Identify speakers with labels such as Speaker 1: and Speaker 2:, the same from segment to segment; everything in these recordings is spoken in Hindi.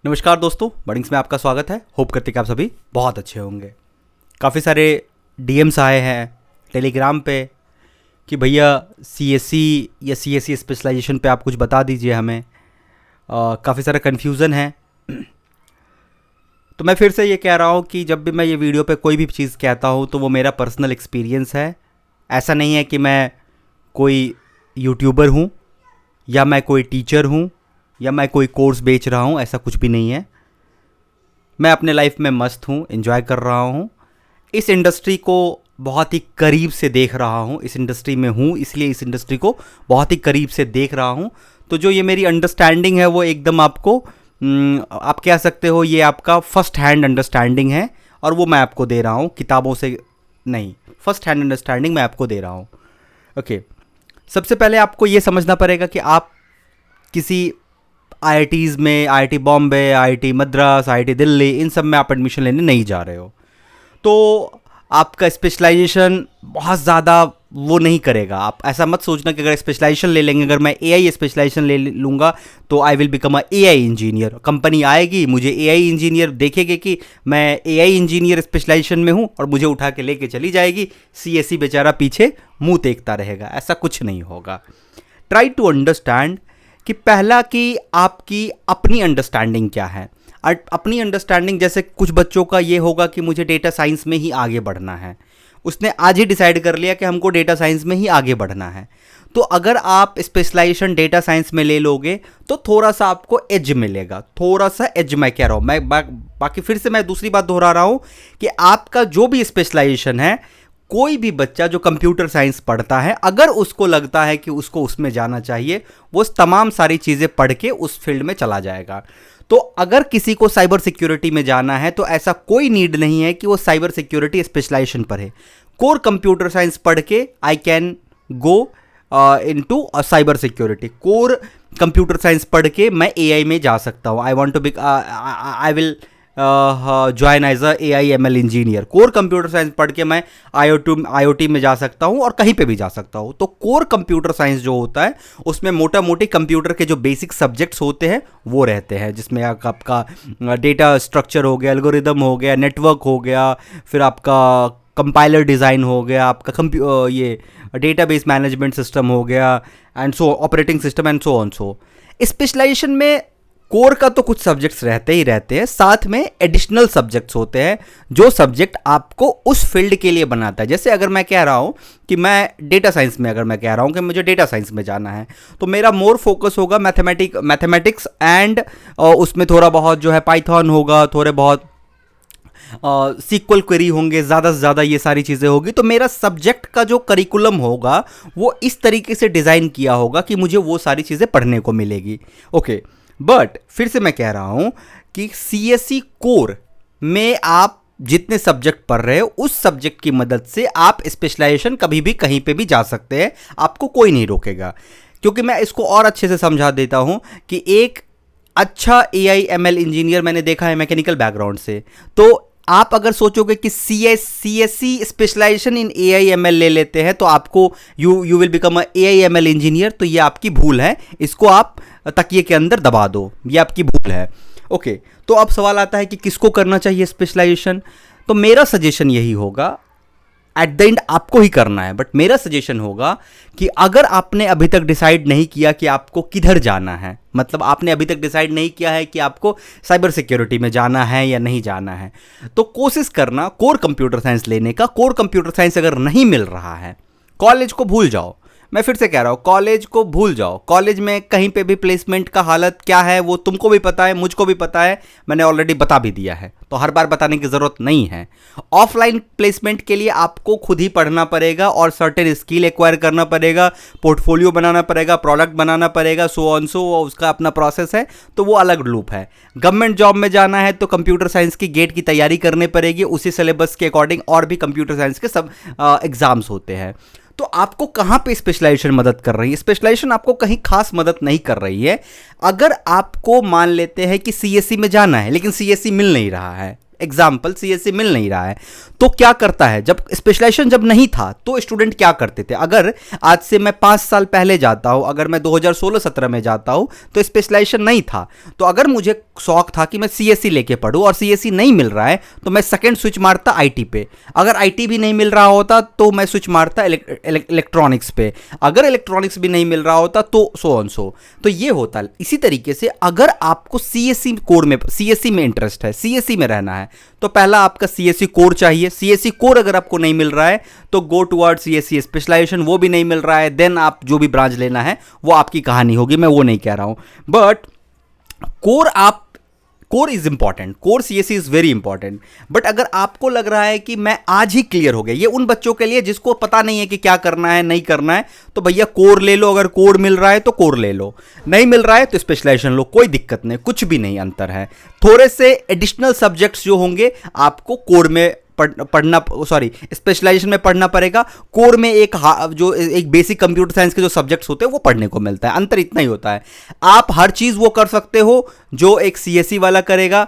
Speaker 1: नमस्कार दोस्तों, बर्डिंग्स में आपका स्वागत है। होप करते कि आप सभी बहुत अच्छे होंगे। काफ़ी सारे डीएम्स आए हैं टेलीग्राम पे कि भैया सीएससी या सीएससी स्पेशलाइजेशन पे आप कुछ बता दीजिए हमें। काफ़ी सारा कन्फ्यूज़न है। तो मैं फिर से ये कह रहा हूँ कि जब भी मैं ये वीडियो पे कोई भी चीज़ कहता हूँ तो वो मेरा पर्सनल एक्सपीरियंस है। ऐसा नहीं है कि मैं कोई यूट्यूबर हूँ या मैं कोई टीचर हूँ या मैं कोई कोर्स बेच रहा हूँ। ऐसा कुछ भी नहीं है। मैं अपने लाइफ में मस्त हूँ, एंजॉय कर रहा हूँ। इस इंडस्ट्री को बहुत ही करीब से देख रहा हूँ। इस इंडस्ट्री में हूँ इसलिए इस इंडस्ट्री को बहुत ही करीब से देख रहा हूँ। तो जो ये मेरी अंडरस्टैंडिंग है वो एकदम आपको आप कह सकते हो ये आपका फर्स्ट हैंड अंडरस्टैंडिंग है और वो मैं आपको दे रहा हूँ, किताबों से नहीं। फर्स्ट हैंड अंडरस्टैंडिंग मैं आपको दे रहा हूँ। ओके, सबसे पहले आपको ये समझना पड़ेगा कि आप किसी आईआईटीज़ में, IIT Bombay, IIT Madras, IIT Delhi, इन सब में आप एडमिशन लेने नहीं जा रहे हो तो आपका स्पेशलाइजेशन बहुत ज़्यादा वो नहीं करेगा। आप ऐसा मत सोचना कि अगर स्पेशलाइजेशन ले लेंगे, अगर मैं एआई स्पेशलाइजेशन ले लूँगा तो I will become a AI engineer. Company आएगी, मुझे एआई इंजीनियर देखेगी कि मैं एआई इंजीनियर स्पेशलाइजेशन में हूँ और मुझे उठा के लेके चली जाएगी। सीएससी बेचारा पीछे मुँह देखता रहेगा। ऐसा कुछ नहीं होगा। ट्राई टू अंडरस्टैंड कि पहला कि आपकी अपनी अंडरस्टैंडिंग क्या है। अपनी अंडरस्टैंडिंग जैसे कुछ बच्चों का ये होगा कि मुझे डेटा साइंस में ही आगे बढ़ना है। उसने आज ही डिसाइड कर लिया कि हमको डेटा साइंस में ही आगे बढ़ना है। तो अगर आप स्पेशलाइजेशन डेटा साइंस में ले लोगे तो थोड़ा सा आपको एज मिलेगा। थोड़ा सा एज मैं कह रहा हूँ। मैं बाकी फिर से मैं दूसरी बात दोहरा रहा हूँ कि आपका जो भी स्पेशलाइजेशन है, कोई भी बच्चा जो कंप्यूटर साइंस पढ़ता है, अगर उसको लगता है कि उसको उसमें जाना चाहिए, वो तमाम सारी चीज़ें पढ़ के उस फील्ड में चला जाएगा। तो अगर किसी को साइबर सिक्योरिटी में जाना है तो ऐसा कोई नीड नहीं है कि वो साइबर सिक्योरिटी स्पेशलाइजेशन पढ़े। कोर कंप्यूटर साइंस पढ़ के I can go into cyber security. Core computer science पढ़ के मैं एआई में जा सकता हूँ। I will join as a AI/ML engineer. Core computer science पढ़ के मैं IoT में जा सकता हूँ और कहीं पे भी जा सकता हूँ। तो कोर कंप्यूटर साइंस जो होता है उसमें मोटा मोटी कंप्यूटर के जो बेसिक सब्जेक्ट्स होते हैं वो रहते हैं, जिसमें आपका डेटा स्ट्रक्चर हो गया, एल्गोरिदम हो गया, नेटवर्क हो गया, फिर आपका कंपाइलर डिज़ाइन हो गया, आपका ये डेटाबेस मैनेजमेंट सिस्टम हो गया, and so operating system and so on. So specialization में कोर का तो कुछ सब्जेक्ट्स रहते ही रहते हैं, साथ में एडिशनल सब्जेक्ट्स होते हैं जो सब्जेक्ट आपको उस फील्ड के लिए बनाता है। जैसे अगर मैं कह रहा हूँ कि मैं डेटा साइंस में, अगर मैं कह रहा हूँ कि मुझे डेटा साइंस में जाना है तो मेरा मोर फोकस होगा मैथमेटिक्स एंड उसमें थोड़ा बहुत जो है पाइथन होगा, थोड़े बहुत सीक्वल क्वेरी होंगे, ज़्यादा से ज़्यादा ये सारी चीज़ें होगी। तो मेरा सब्जेक्ट का जो करिकुलम होगा वो इस तरीके से डिज़ाइन किया होगा कि मुझे वो सारी चीज़ें पढ़ने को मिलेगी। ओके, बट फिर से मैं कह रहा हूं कि सीएससी कोर में आप जितने सब्जेक्ट पढ़ रहे हो उस सब्जेक्ट की मदद से आप स्पेशलाइजेशन कभी भी कहीं पे भी जा सकते हैं। आपको कोई नहीं रोकेगा। क्योंकि मैं इसको और अच्छे से समझा देता हूं कि एक अच्छा AI/ML इंजीनियर मैंने देखा है मैकेनिकल बैकग्राउंड से, तो आप अगर सोचोगे कि सीएससी स्पेशलाइजेशन इन AI/ML ले लेते हैं तो आपको you will become a AI/ML engineer, तो ये आपकी भूल है। इसको आप तकिए के अंदर दबा दो, ये आपकी भूल है। ओके, तो अब सवाल आता है कि किसको करना चाहिए स्पेशलाइजेशन। तो मेरा सजेशन यही होगा, एट द एंड आपको ही करना है, बट मेरा सजेशन होगा कि अगर आपने अभी तक डिसाइड नहीं किया कि आपको किधर जाना है, मतलब आपने अभी तक डिसाइड नहीं किया है कि आपको साइबर सिक्योरिटी में जाना है या नहीं जाना है, तो कोशिश करना कोर कंप्यूटर साइंस लेने का। कोर कंप्यूटर साइंस अगर नहीं मिल रहा है, कॉलेज को भूल जाओ। मैं फिर से कह रहा हूँ, कॉलेज को भूल जाओ। कॉलेज में कहीं पे भी प्लेसमेंट का हालत क्या है वो तुमको भी पता है, मुझको भी पता है, मैंने ऑलरेडी बता भी दिया है, तो हर बार बताने की ज़रूरत नहीं है। ऑफलाइन प्लेसमेंट के लिए आपको खुद ही पढ़ना पड़ेगा और सर्टेन स्किल एक्वायर करना पड़ेगा, पोर्टफोलियो बनाना पड़ेगा, प्रोडक्ट बनाना पड़ेगा, सो ऑन सो, उसका अपना प्रोसेस है, तो वो अलग लूप है। गवर्नमेंट जॉब में जाना है तो कंप्यूटर साइंस की गेट की तैयारी करनी पड़ेगी, उसी सिलेबस के अकॉर्डिंग और भी कंप्यूटर साइंस के सब एग्जाम्स होते हैं। तो आपको कहाँ पे स्पेशलाइजेशन मदद कर रही है? स्पेशलाइजेशन आपको कहीं खास मदद नहीं कर रही है। अगर आपको मान लेते हैं कि सीएससी में जाना है लेकिन सीएससी मिल नहीं रहा है, एग्जाम्पल सीएससी मिल नहीं रहा है, तो क्या करता है, जब स्पेशलाइजेशन जब नहीं था तो स्टूडेंट क्या करते थे, अगर आज से मैं 5 साल पहले जाता हूं, अगर मैं 2016-17 में जाता हूं तो स्पेशलाइजेशन नहीं था, तो अगर मुझे शौक था कि मैं सीएससी लेके पढूं और सीएससी नहीं मिल रहा है तो मैं सेकंड स्विच मारता आईटी पे, अगर आईटी भी नहीं मिल रहा होता तो मैं स्विच मारता इलेक्ट्रॉनिक्स पे, अगर इलेक्ट्रॉनिक्स भी नहीं मिल रहा होता तो सो ऑन सो। तो ये होता है। इसी तरीके से अगर आपको सीएससी कोर में, सीएससी में इंटरेस्ट है, सीएससी में रहना है, तो पहला आपका सीएससी कोर चाहिए। सीएससी कोर अगर आपको नहीं मिल रहा है तो गो टुवर्ड सीएससी स्पेशलाइजेशन, वो भी नहीं मिल रहा है, देन आप जो भी ब्रांच लेना है वो आपकी कहानी होगी, मैं वो नहीं कह रहा हूं। But core is important, core CSC is very important. But अगर आपको लग रहा है कि मैं आज ही क्लियर हो गया, ये उन बच्चों के लिए जिसको पता नहीं है कि क्या करना है नहीं करना है, तो भैया कोर ले लो, अगर कोर मिल रहा है तो कोर ले लो, नहीं मिल रहा है तो स्पेशलाइजेशन लो, कोई दिक्कत नहीं, कुछ भी नहीं अंतर है। थोड़े से एडिशनल सब्जेक्ट्स जो होंगे आपको कोर में पढ़ना, सॉरी स्पेशलाइजेशन में पढ़ना पड़ेगा, कोर में जो एक बेसिक कंप्यूटर साइंस के जो सब्जेक्ट्स होते हैं वो पढ़ने को मिलता है, अंतर इतना ही होता है। आप हर चीज़ वो कर सकते हो जो एक सीएससी वाला करेगा,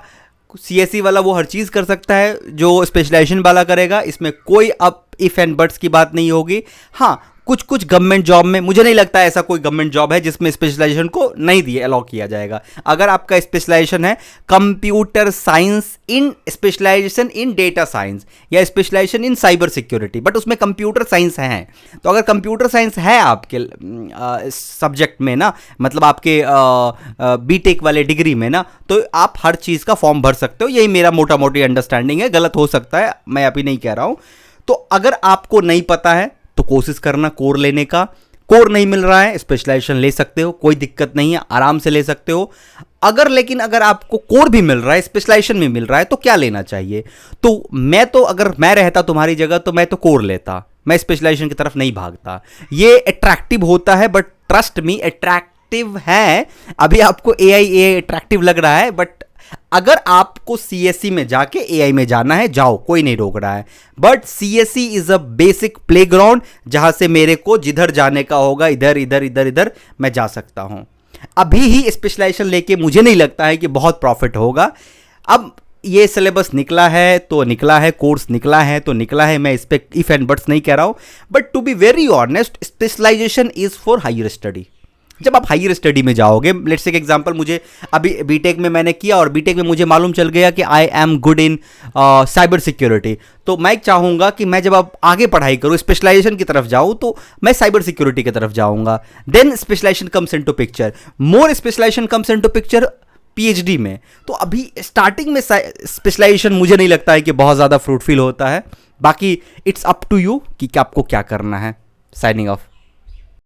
Speaker 1: सीएससी वाला वो हर चीज़ कर सकता है जो स्पेशलाइजेशन वाला करेगा, इसमें कोई अब इफ एंड बट्स की बात नहीं होगी। हाँ, कुछ गवर्नमेंट जॉब में मुझे नहीं लगता ऐसा कोई गवर्नमेंट जॉब है जिसमें स्पेशलाइजेशन को नहीं दिए अलाउ किया जाएगा। अगर आपका स्पेशलाइजेशन है computer science in specialization in data science या specialization in cyber security, but उसमें कंप्यूटर साइंस है, तो अगर कंप्यूटर साइंस है आपके सब्जेक्ट में ना, मतलब आपके बीटेक वाले डिग्री में ना, तो आप हर चीज़ का फॉर्म भर सकते हो। यही मेरा मोटा मोटी अंडरस्टैंडिंग है, गलत हो सकता है, मैं अभी नहीं कह रहा हूँ। तो अगर आपको नहीं पता है तो कोशिश करना कोर लेने का, कोर नहीं मिल रहा है स्पेशलाइजेशन ले सकते हो, कोई दिक्कत नहीं है, आराम से ले सकते हो। लेकिन अगर आपको कोर भी मिल रहा है, स्पेशलाइजेशन भी मिल रहा है, तो क्या लेना चाहिए? तो अगर मैं रहता तुम्हारी जगह तो मैं तो कोर लेता, मैं स्पेशलाइजेशन की तरफ नहीं भागता। ये अट्रैक्टिव होता है, बट ट्रस्ट मी अट्रैक्टिव है। अभी आपको एआई अट्रैक्टिव लग रहा है, बट अगर आपको सीएससी में जाके एआई में जाना है, जाओ, कोई नहीं रोक रहा है। But CSC is a basic playground जहां से मेरे को जिधर जाने का होगा इधर इधर इधर इधर मैं जा सकता हूं। अभी ही स्पेशलाइजेशन लेके मुझे नहीं लगता है कि बहुत प्रॉफिट होगा। अब ये सिलेबस निकला है तो निकला है, कोर्स निकला है तो निकला है, मैं इस पे इफ एंड बट्स नहीं कह रहा हूं। But to be very honest, specialization is for higher study. जब आप हायर स्टडी में जाओगे, लेट्स से एग्जांपल, मुझे अभी बीटेक में मैंने किया और बीटेक में मुझे मालूम चल गया कि I am good in cyber security, तो मैं चाहूँगा कि मैं जब आप आगे पढ़ाई करूँ, स्पेशलाइजेशन की तरफ जाऊँ, तो मैं साइबर सिक्योरिटी की तरफ जाऊँगा। Then specialization comes into picture, more specialization comes into picture PhD में। तो अभी स्टार्टिंग में स्पेशलाइजेशन मुझे नहीं लगता है कि बहुत ज़्यादा फ्रूटफुल होता है। बाकी इट्स अप टू यू कि आपको क्या करना है। Signing off.